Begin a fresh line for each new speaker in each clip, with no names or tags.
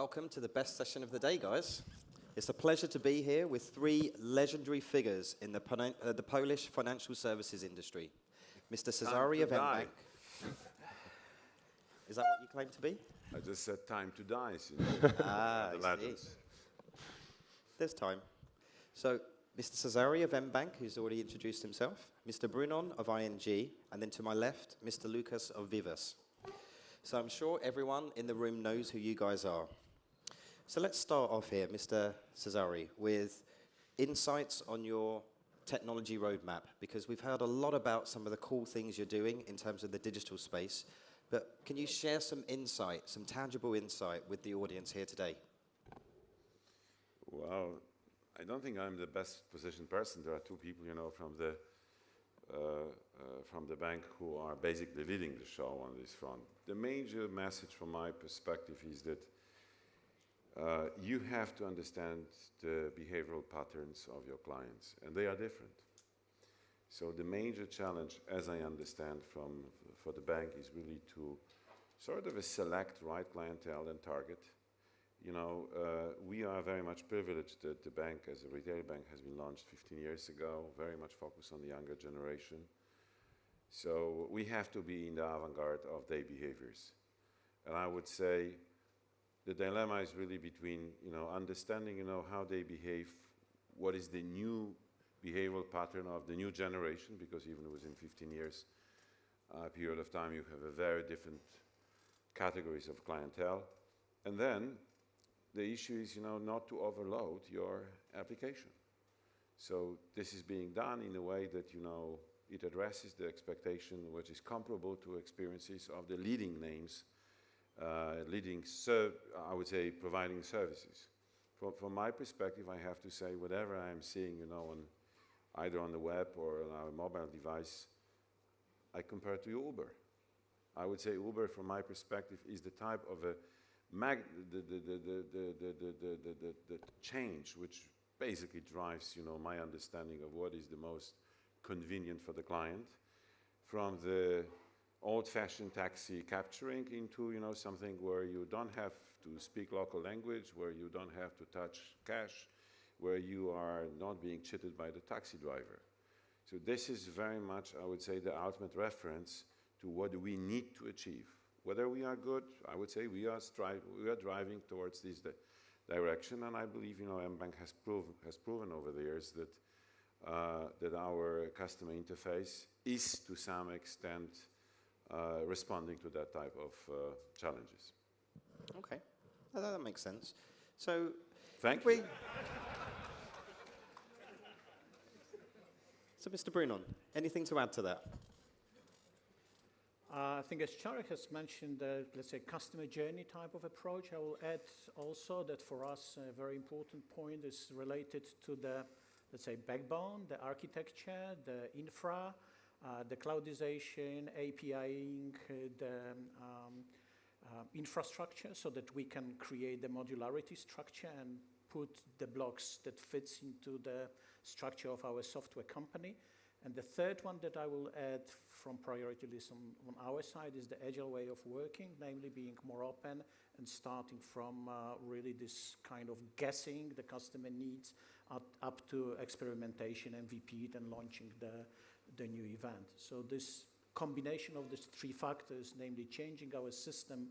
welcome to the best session of the day, guys. It's a pleasure to be here with three legendary figures in the Polish financial services industry. Mr. Cezary of mBank. Is that what you claim to be?
I just said time to die.
The Latins. There's time. So, Mr. Cezary of mBank, who's already introduced himself, Mr. Brunon of ING, and then to my left, Mr. Loukas of Vivus. So I'm sure everyone in the room knows who you guys are. So let's start off here, Mr. Cezary, with insights on your technology roadmap, because we've heard a lot about some of the cool things you're doing in terms of the digital space, but can you share some insight, some tangible insight with the audience here today?
Well, I don't think I'm the best positioned person. There are two people, from the bank who are basically leading the show on this front. The major message from my perspective is that you have to understand the behavioral patterns of your clients, and they are different. So the major challenge, as I understand for the bank, is really to sort of select right clientele and target. We are very much privileged that the bank, as a retail bank, has been launched 15 years ago, very much focused on the younger generation. So we have to be in the avant-garde of their behaviors. And I would say the dilemma is really between, understanding, how they behave, what is the new behavioral pattern of the new generation, because even within 15 years period of time, you have a very different categories of clientele. And then the issue is, not to overload your application. So this is being done in a way that, it addresses the expectation which is comparable to experiences of the leading names, I would say, providing services. From my perspective, I have to say, whatever I'm seeing, either on the web or on our mobile device, I compare to Uber. I would say Uber, from my perspective, is the type of the change which basically drives, my understanding of what is the most convenient for the client, from the old-fashioned taxi capturing into, something where you don't have to speak local language, where you don't have to touch cash, where you are not being cheated by the taxi driver. So this is very much, I would say, the ultimate reference to what do we need to achieve. Whether we are good, I would say we are driving towards this direction, and I believe, mBank has proven over the years that that our customer interface is, to some extent, responding to that type of challenges.
Okay, that makes sense. So,
thank you.
So, Mr. Brunon, anything to add to that?
I think as Cezary has mentioned, let's say, customer journey type of approach, I will add also that for us a very important point is related to the, let's say, backbone, the architecture, the infra, the cloudization, APIing, the infrastructure, so that we can create the modularity structure and put the blocks that fits into the structure of our software company. And the third one that I will add from priority list on our side is the agile way of working, namely being more open and starting from really this kind of guessing the customer needs up to experimentation, MVP, and launching the new event. So this combination of these three factors, namely changing our system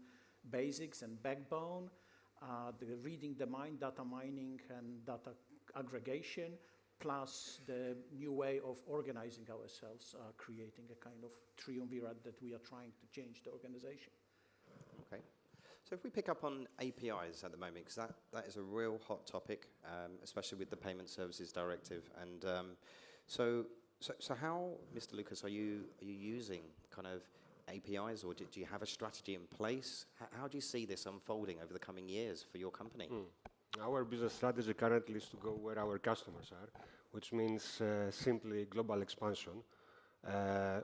basics and backbone, the reading the mind, data mining and data aggregation, plus the new way of organizing ourselves, creating a kind of triumvirate that we are trying to change the organization.
Okay. So if we pick up on APIs at the moment, because that is a real hot topic, especially with the Payment Services Directive. And so how, Mr. Loukas, are you using kind of APIs, or do you have a strategy in place? How do you see this unfolding over the coming years for your company?
Our business strategy currently is to go where our customers are, which means simply global expansion.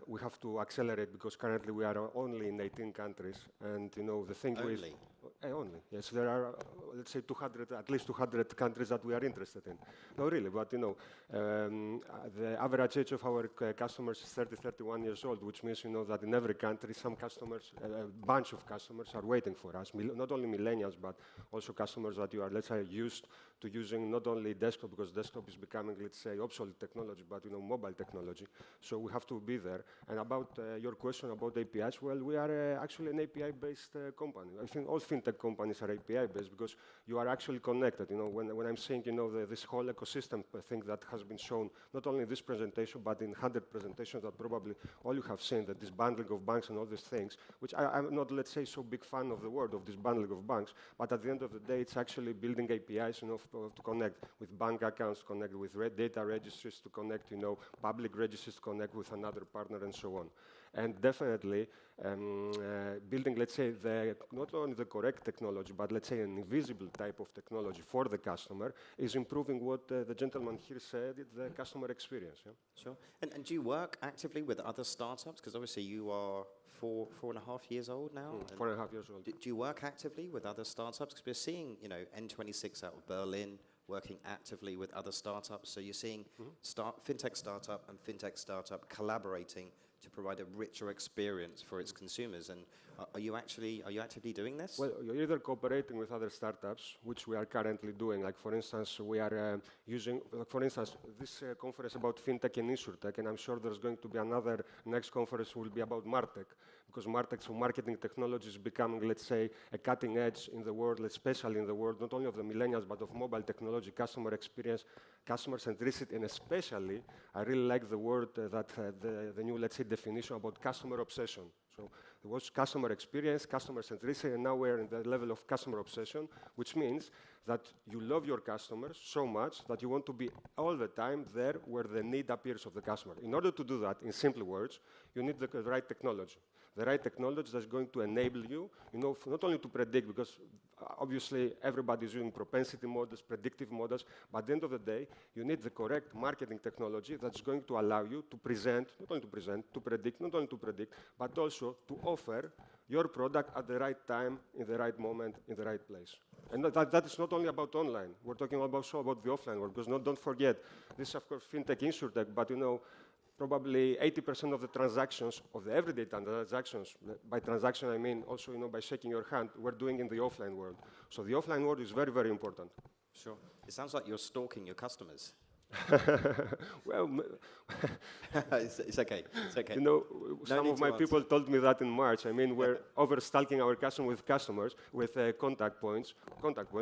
We have to accelerate because currently we are only in 18 countries, and the thing Only, yes. There are, let's say, 200, at least 200 countries that we are interested in. No, really, but the average age of our customers is 30, 31 years old, which means, that in every country, some customers, a bunch of customers are waiting for us. Not only millennials, but also customers that you are, let's say, used to using not only desktop, because desktop is becoming, let's say, obsolete technology, but, mobile technology. So we have to be there. And about your question about APIs, well, we are actually an API-based company. I think all fintech companies are API-based because you are actually connected. When I'm saying, this whole ecosystem thing that has been shown, not only in this presentation, but in 100 presentations that probably all you have seen, that this bundling of banks and all these things, which I'm not, let's say, so big fan of the word of this bundling of banks, but at the end of the day, it's actually building APIs, to connect with bank accounts, to connect with data registries, to connect, public registries, to connect with another partner, and so on. And definitely building, let's say, not only the correct technology, but let's say an invisible type of technology for the customer is improving what the gentleman here said, the customer experience. Yeah?
Sure. And do you work actively with other startups? Because obviously you are 4.5 years old now.
4.5 years old.
Do you work actively with other startups? Because we're seeing, N26 out of Berlin working actively with other startups. So you're seeing fintech startup and fintech startup collaborating to provide a richer experience for its consumers. And are you actively doing this?
Well, you're either cooperating with other startups, which we are currently doing. Like, for instance, we are using, for instance, this conference about fintech and insurtech, and I'm sure there's going to be another next conference will be about MarTech, because MarTech, so marketing technology, is becoming, let's say, a cutting edge in the world, especially in the world, not only of the millennials, but of mobile technology, customer experience, customer centricity, and especially, I really like the word that the new, let's say, definition about customer obsession. So there was customer experience, customer centricity, and now we're in the level of customer obsession, which means that you love your customers so much that you want to be all the time there where the need appears of the customer. In order to do that, in simple words, you need the right technology. The right technology that's going to enable you, not only to predict, because obviously everybody is using propensity models, predictive models, but at the end of the day, you need the correct marketing technology that's going to allow you to present, not only to present, to predict, not only to predict, but also to offer your product at the right time, in the right moment, in the right place. And that is not only about online. We're talking also about the offline world, because don't forget, this is, of course, fintech, insurtech, but probably 80% of the transactions, of the everyday transactions, by transaction I mean also, by shaking your hand, we're doing in the offline world. So the offline world is very, very important.
Sure. It sounds like you're stalking your customers.
Well,
it's okay. It's okay.
Some of my people told me that in March. I mean, we're over-stalking our customers with contact points,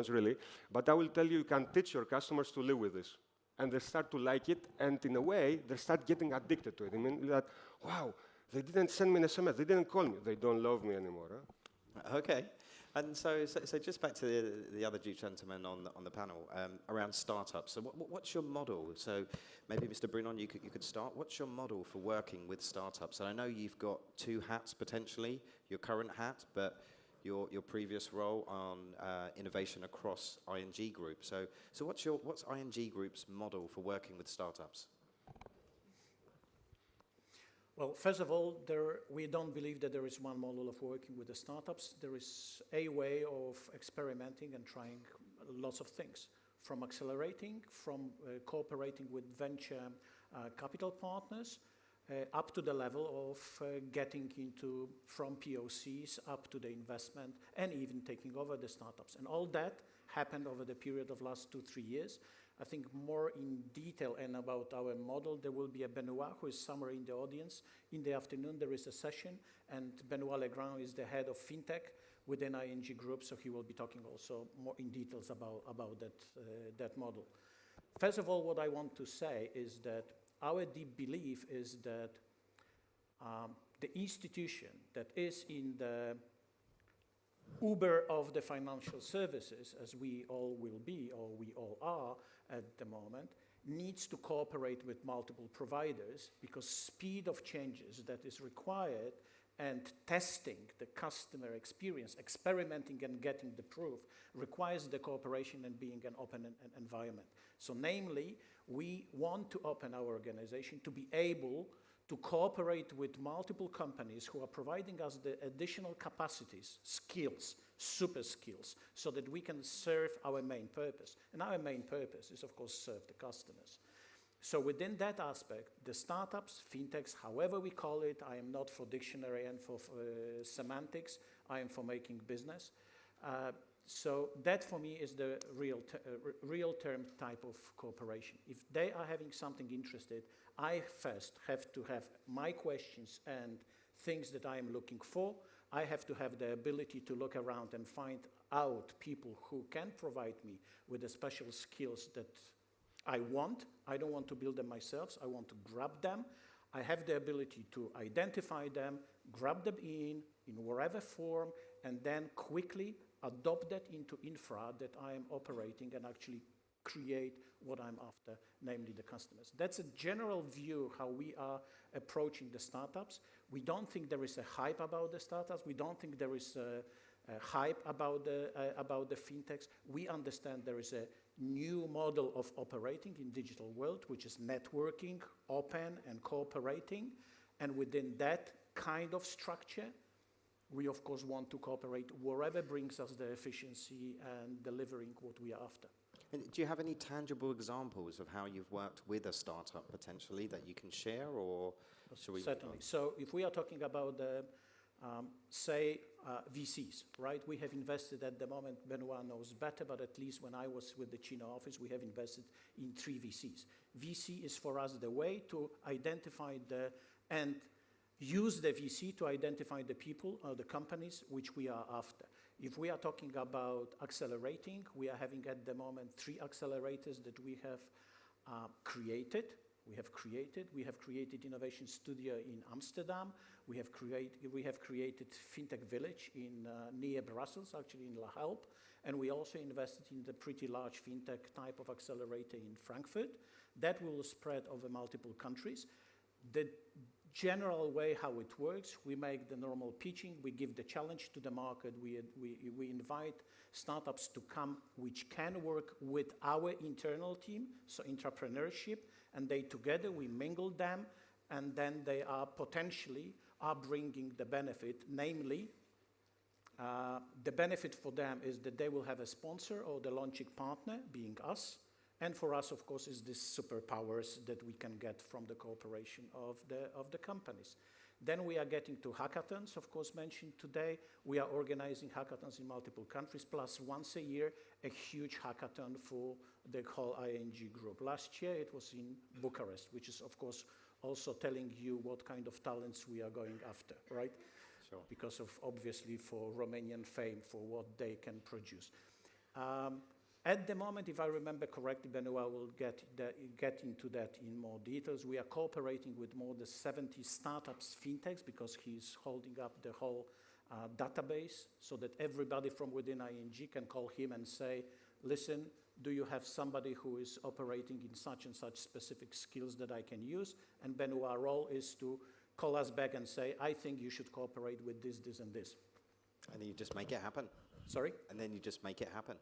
really. But I will tell you, you can teach your customers to live with this. And they start to like it, and in a way, they start getting addicted to it. I mean, that, wow, they didn't send me an SMS, they didn't call me, they don't love me anymore. Huh?
Okay. And so just back to the other gentleman on the panel around startups. So what's your model? So maybe Mr. Brunon, you could start. What's your model for working with startups? And I know you've got two hats potentially, your current hat, but your previous role on innovation across ING Group. So what's ING Group's model for working with startups?
Well, first of all, we don't believe that there is one model of working with the startups. There is a way of experimenting and trying lots of things, from accelerating, from cooperating with venture capital partners, up to the level of getting from POCs up to the investment and even taking over the startups. And all that happened over the period of last 2-3 years. I think more in detail and about our model, there will be a Benoit who is somewhere in the audience. In the afternoon, there is a session, and Benoit Legrand is the head of fintech within ING Group, so he will be talking also more in details about that model. First of all, what I want to say is that our deep belief is that the institution that is in the Uber of the financial services, as we all will be, or we all are at the moment, needs to cooperate with multiple providers, because speed of changes that is required and testing the customer experience, experimenting and getting the proof, requires the cooperation and being an open environment. So namely, we want to open our organization to be able to cooperate with multiple companies who are providing us the additional capacities, skills, super skills, so that we can serve our main purpose. And our main purpose is, of course, serve the customers. So within that aspect, the startups, fintechs, however we call it, I am not for dictionary and for semantics, I am for making business. So that for me is the real term type of cooperation. If they are having something interested, I first have to have my questions and things that I am looking for. I have to have the ability to look around and find out people who can provide me with the special skills that I want. I don't want to build them myself. I want to grab them. I have the ability to identify them, grab them in whatever form, and then quickly adopt that into infra that I am operating and actually create what I'm after, namely the customers. That's a general view how we are approaching the startups. We don't think there is a hype about the startups. We don't think there is a hype about the fintechs. We understand there is a new model of operating in digital world, which is networking, open, and cooperating. And within that kind of structure, we of course want to cooperate wherever brings us the efficiency and delivering what we are after.
And do you have any tangible examples of how you've worked with a startup potentially that you can share, or should we?
Certainly. So if we are talking about say VCs, right? We have invested at the moment, Benoit knows better, but at least when I was with the Chino office, we have invested in 3 VCs. VC is for us the way to identify and use the VC to identify the people or the companies which we are after. If we are talking about accelerating, we are having at the moment 3 accelerators that we have created. We have created Innovation Studio in Amsterdam. We have created Fintech Village in near Brussels, actually in La Help. And we also invested in the pretty large fintech type of accelerator in Frankfurt. That will spread over multiple countries. The general way how it works, we make the normal pitching, we give the challenge to the market, we invite startups to come which can work with our internal team, so entrepreneurship, and they together, we mingle them, and then they are potentially bringing the benefit, namely, the benefit for them is that they will have a sponsor or the launching partner, being us. And for us, of course, is these superpowers that we can get from the cooperation of the companies. Then we are getting to hackathons, of course, mentioned today. We are organizing hackathons in multiple countries, plus once a year, a huge hackathon for the whole ING group. Last year, it was in Bucharest, which is, of course, also telling you what kind of talents we are going after, right?
Sure.
Because of, obviously, for Romanian fame, for what they can produce. At the moment, if I remember correctly, Benoit will get into that in more details. We are cooperating with more than 70 startups, fintechs, because he's holding up the whole database so that everybody from within ING can call him and say, listen, do you have somebody who is operating in such and such specific skills that I can use? And Benoit's role is to call us back and say, I think you should cooperate with this, this, and this.
And then you just make it happen.
Sorry?
And then you just make it happen.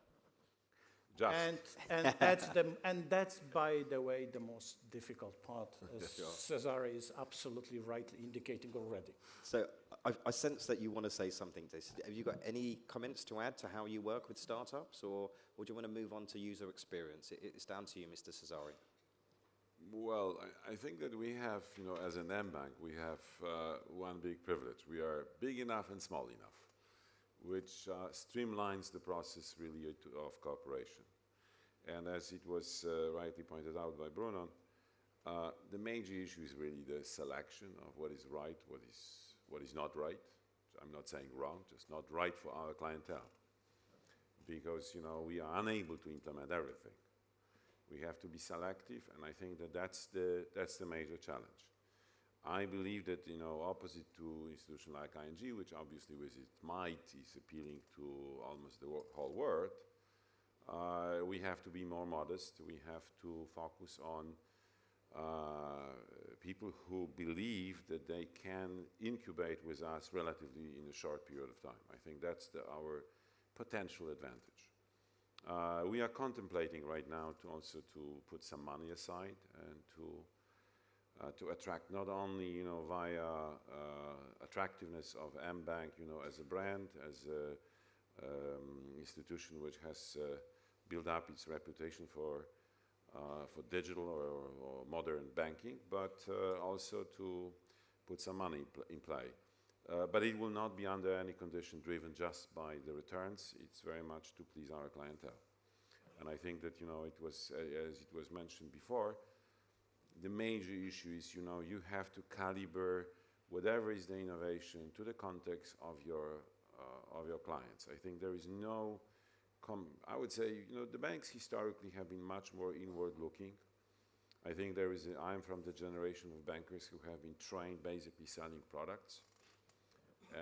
Just.
And that's, by the way, the most difficult part, as Cezary is absolutely rightly indicating already.
So I sense that you want to say something. Have you got any comments to add to how you work with startups, or do you want to move on to user experience? It's down to you, Mr. Cezary.
Well, I think that we have, as an mBank, we have one big privilege. We are big enough and small enough, which streamlines the process really of cooperation. And as it was rightly pointed out by Brunon, the major issue is really the selection of what is right, what is not right. I'm not saying wrong, just not right for our clientele. Because we are unable to implement everything. We have to be selective, and I think that that's the major challenge. I believe that, opposite to institutions like ING, which obviously with its might is appealing to almost the whole world, we have to be more modest. We have to focus on people who believe that they can incubate with us relatively in a short period of time. I think that's our potential advantage. We are contemplating right now to also put some money aside and to attract not only via attractiveness of mBank as a brand, as institution which has built up its reputation for digital or modern banking, but also to put some money in play. But it will not be under any condition driven just by the returns. It's very much to please our clientele. And I think that, it was, as it was mentioned before, the major issue is, you have to calibrate whatever is the innovation to the context of your clients. I think there is no, I would say, the banks historically have been much more inward-looking. I think I'm from the generation of bankers who have been trained basically selling products.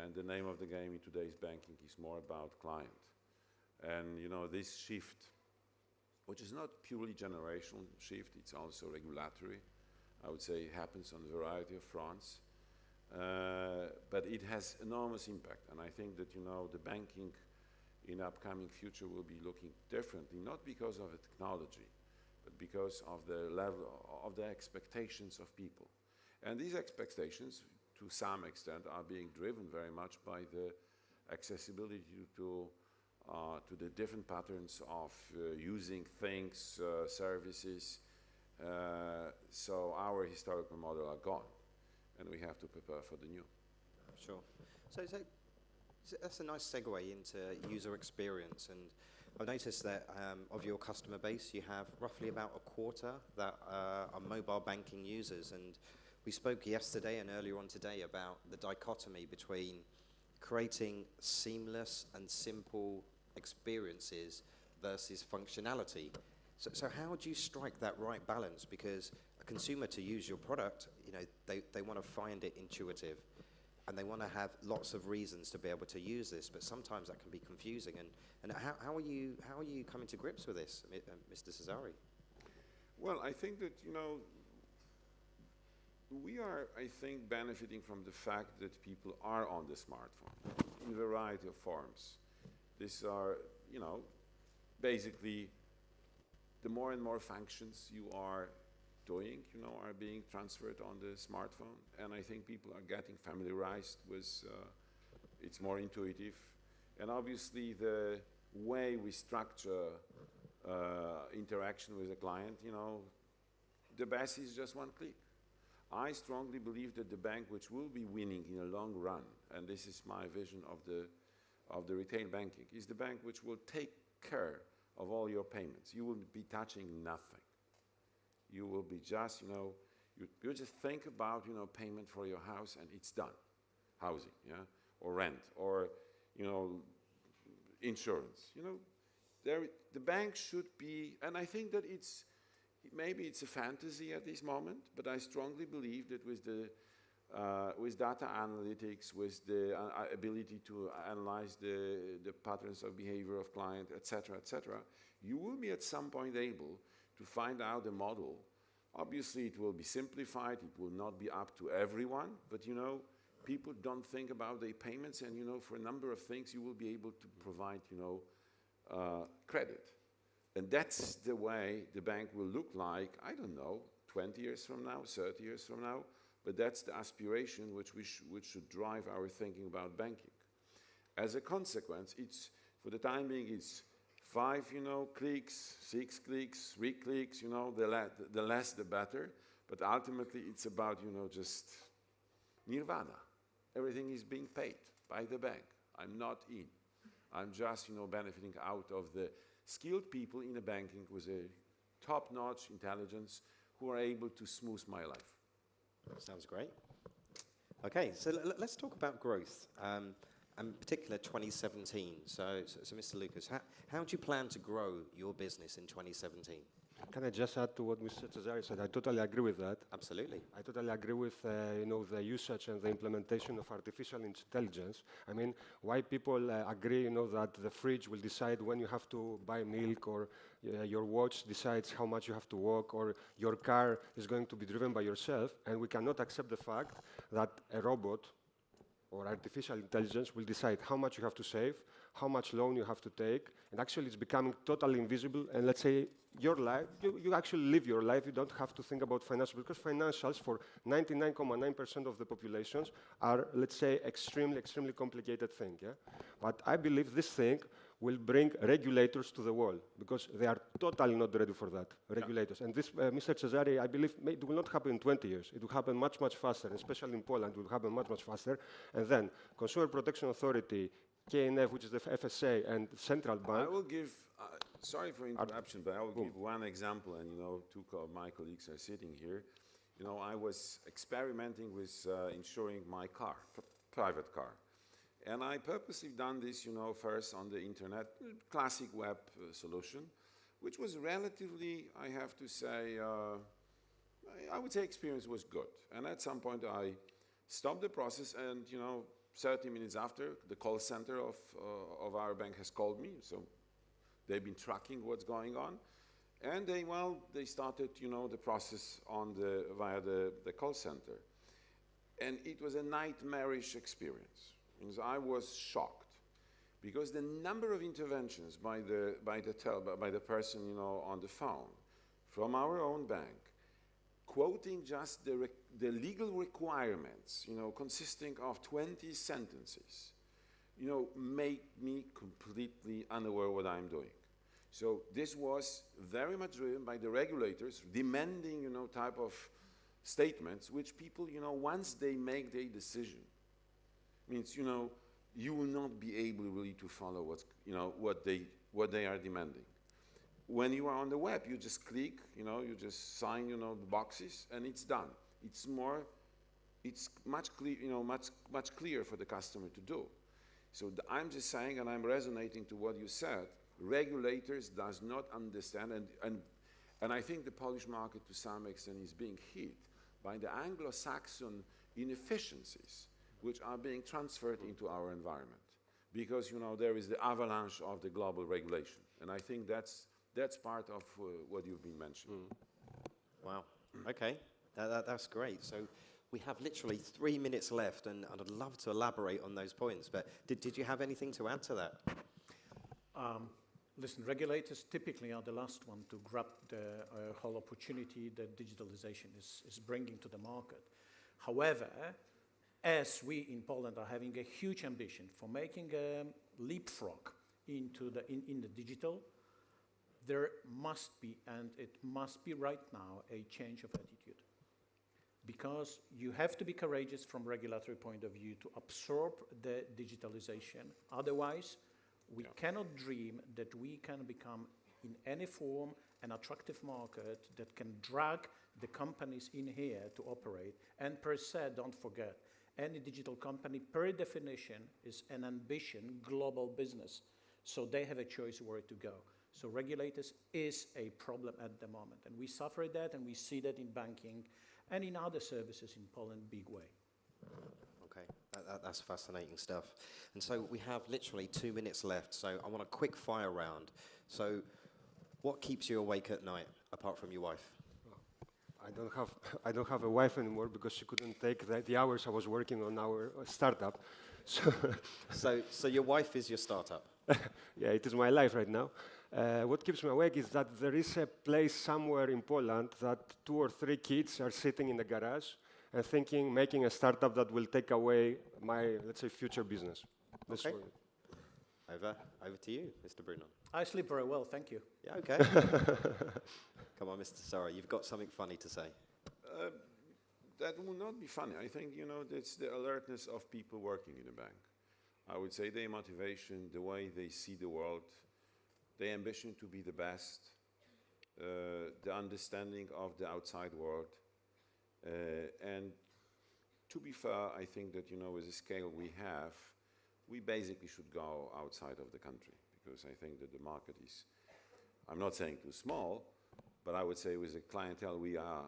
And the name of the game in today's banking is more about client. And, this shift, which is not purely generational shift, it's also regulatory. I would say it happens on a variety of fronts. But it has enormous impact. And I think that, the banking in the upcoming future will be looking differently, not because of the technology, but because of the level of the expectations of people. And these expectations, to some extent, are being driven very much by the accessibility to the different patterns of using things, services. So our historical model are gone, and we have to prepare for the new.
Sure. So that's a nice segue into user experience. And I've noticed that of your customer base, you have roughly about a quarter that are mobile banking users. And we spoke yesterday and earlier on today about the dichotomy between creating seamless and simple experiences versus functionality. So how do you strike that right balance? Because a consumer, to use your product, they want to find it intuitive, and they want to have lots of reasons to be able to use this. But sometimes that can be confusing. And how are you coming to grips with this, Mr. Cezary?
Well, I think that we are, benefiting from the fact that people are on the smartphone in a variety of forms. These are, basically, the more and more functions you are doing, are being transferred on the smartphone. And I think people are getting familiarized with, it's more intuitive. And obviously the way we structure interaction with the client, the best is just one click. I strongly believe that the bank which will be winning in the long run, and this is my vision of the retail banking, is the bank which will take care of all your payments. You will be touching nothing. You will be just, you just think about, payment for your house and it's done. Housing, or rent, or, insurance. The bank should be, and I think that maybe it's a fantasy at this moment, but I strongly believe that with data analytics, with the ability to analyze the patterns of behavior of client, etc., you will be at some point able to find out the model. Obviously, it will be simplified. It will not be up to everyone, but people don't think about their payments, and for a number of things, you will be able to provide credit. And that's the way the bank will look like, I don't know, 20 years from now, 30 years from now, but that's the aspiration which should drive our thinking about banking. As a consequence, for the time being, it's 5, clicks, 6 clicks, 3 clicks, the less the better, but ultimately it's about, just nirvana. Everything is being paid by the bank. I'm not in. I'm just, benefiting out of the skilled people in the banking with a top-notch intelligence who are able to smooth my life.
Sounds great. Okay, so let's talk about growth, and in particular 2017. So Mr. Loukas, how do you plan to grow your business in 2017?
Can I just add to what Mr. Cezary said? I totally agree with that.
Absolutely.
I totally agree with the usage and the implementation of artificial intelligence. I mean, why people agree, that the fridge will decide when you have to buy milk, or your watch decides how much you have to walk, or your car is going to be driven by yourself, and we cannot accept the fact that a robot or artificial intelligence will decide how much you have to save, how much loan you have to take, and actually it's becoming totally invisible. And let's say your life, you actually live your life. You don't have to think about financials, because financials for 99.9% of the populations are, let's say, extremely complicated thing. Yeah? But I believe this thing will bring regulators to the wall, because they are totally not ready for that, regulators. And this, Mr. Cezary, I believe it will not happen in 20 years. It will happen much faster, especially in Poland, it will happen much faster. And then Consumer Protection Authority, KNF, which is the FSA, and Central Bank.
I will give, sorry for interruption, but I will give one example, and two of my colleagues are sitting here. I was experimenting with insuring my car, private car. And I purposely done this, first on the internet, classic web solution, which was relatively, I have to say, I would say experience was good. And at some point I stopped the process, and 30 minutes after, the call center of our bank has called me. So they've been tracking what's going on. And they started, the process via the call center. And it was a nightmarish experience. I was shocked, because the number of interventions by the person on the phone from our own bank, quoting just the legal requirements, consisting of 20 sentences, make me completely unaware what I'm doing. So this was very much driven by the regulators demanding, type of statements, which people, once they make their decision, means, you will not be able really to follow what they are demanding. When you are on the web, you just click, you just sign, the boxes, and it's done. It's much clearer for the customer to do. So I'm just saying, and I'm resonating to what you said, regulators does not understand, and I think the Polish market to some extent is being hit by the Anglo-Saxon inefficiencies, which are being transferred into our environment, because there is the avalanche of the global regulation, and I think that's part of what you've been mentioning.
Wow. Okay, that's great. So we have literally 3 minutes left, and I'd love to elaborate on those points. But did you have anything to add to that?
Listen, regulators typically are the last one to grab the whole opportunity that digitalization is bringing to the market. However, as we in Poland are having a huge ambition for making a leapfrog into in the digital, there must be, and it must be right now, a change of attitude. Because you have to be courageous from regulatory point of view to absorb the digitalization. Otherwise, we cannot dream that we can become in any form an attractive market that can drag the companies in here to operate. And per se, don't forget, any digital company, per definition, is an ambition global business. So they have a choice where to go. So regulators is a problem at the moment. And we suffer that, and we see that in banking and in other services in Poland, big way.
Okay, that's fascinating stuff. And so we have literally 2 minutes left. So I want a quick fire round. So what keeps you awake at night, apart from your wife?
I don't have a wife anymore, because she couldn't take the hours I was working on our startup.
So your wife is your startup?
Yeah, it is my life right now. What keeps me awake is that there is a place somewhere in Poland that 2 or 3 kids are sitting in the garage and thinking, making a startup that will take away my, let's say, future business.
Okay. Over to you, Mr. Brunon.
I sleep very well, thank you.
Yeah, okay. Come on, Mr. Cezary, you've got something funny to say.
That will not be funny. I think, it's the alertness of people working in a bank. I would say their motivation, the way they see the world, their ambition to be the best, the understanding of the outside world. And to be fair, I think that, with the scale we have, we basically should go outside of the country, because I think that the market is, I'm not saying too small, but I would say with the clientele we are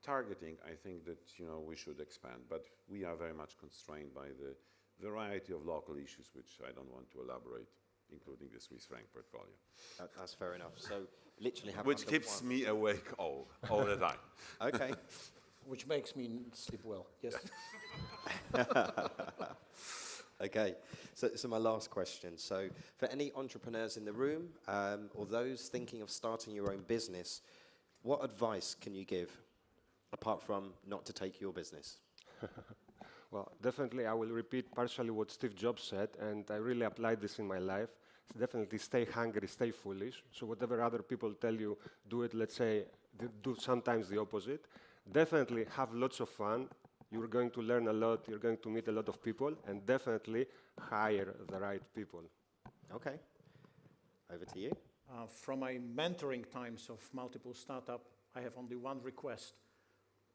targeting, I think that, we should expand. But we are very much constrained by the variety of local issues, which I don't want to elaborate, including the Swiss franc portfolio.
That's fair enough. So literally have
which keeps me awake all the time.
Okay.
Which makes me sleep well, yes.
Okay, so my last question. So for any entrepreneurs in the room or those thinking of starting your own business, what advice can you give apart from not to take your business?
Well, definitely I will repeat partially what Steve Jobs said, and I really applied this in my life. It's definitely stay hungry, stay foolish. So whatever other people tell you, do it, let's say, do sometimes the opposite. Definitely have lots of fun. You're going to learn a lot, you're going to meet a lot of people, and definitely hire the right people.
Okay, over to you.
From my mentoring times of multiple startup, I have only one request.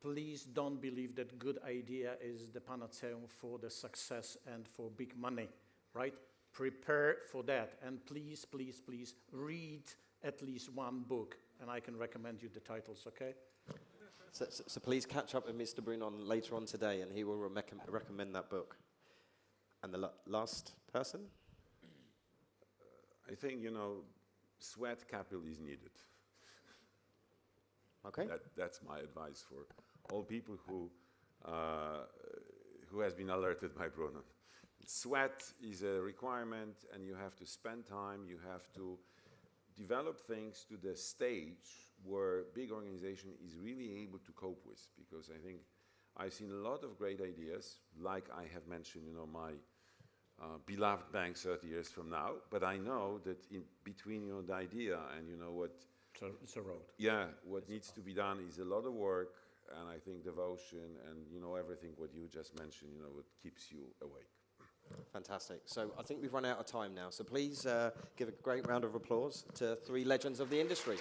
Please don't believe that good idea is the panacea for the success and for big money, right? Prepare for that. And please, please, please read at least one book. And I can recommend you the titles, okay?
So please catch up with Mr. Brunon later on today, and he will recommend that book. And the last person?
I think, sweat capital is needed.
Okay.
That's my advice for all people who has been alerted by Brunon. Sweat is a requirement, and you have to spend time, you have to develop things to the stage where big organization is really able to cope with, because I think I've seen a lot of great ideas, like I have mentioned, my beloved bank 30 years from now, but I know that in between the idea and what
It's a road.
Yeah, what needs to be done is a lot of work, and I think devotion and everything what you just mentioned, what keeps you awake.
Fantastic. So I think we've run out of time now. So please give a great round of applause to three legends of the industry.